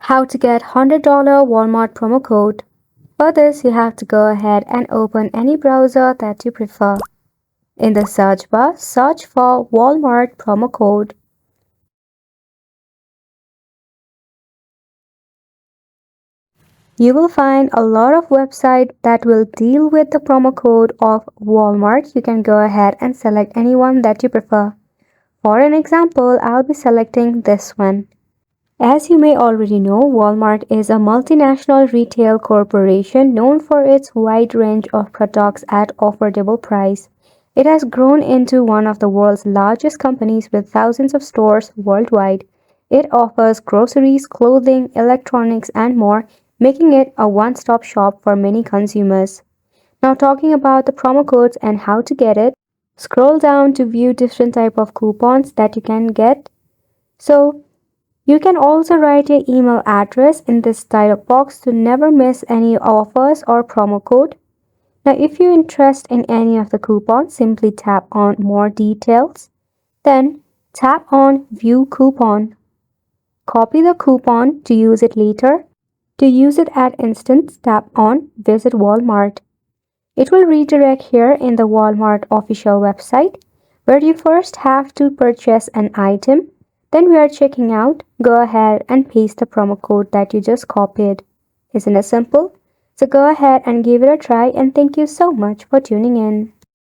How to get $100 Walmart promo code. For this, you have to go ahead and open any browser that you prefer. In the search bar, search for Walmart promo code. You will find a lot of websites that will deal with the promo code of Walmart. You can go ahead and select any one that you prefer. For an example, I'll be selecting this one. As you may already know, Walmart is a multinational retail corporation known for its wide range of products at affordable price. It has grown into one of the world's largest companies with thousands of stores worldwide. It offers groceries, clothing, electronics, and more, making it a one-stop shop for many consumers. Now talking about the promo codes and how to get it, scroll down to view different type of coupons that you can get. So you can also write your email address in this dialog box to never miss any offers or promo code. Now, if you're interested in any of the coupons, simply tap on More Details. Then tap on View Coupon. Copy the coupon to use it later. To use it at instance, tap on Visit Walmart. It will redirect here in the Walmart official website, where you first have to purchase an item. Then we are checking out, go ahead and paste the promo code that you just copied. Isn't it simple? So go ahead and give it a try, and thank you so much for tuning in.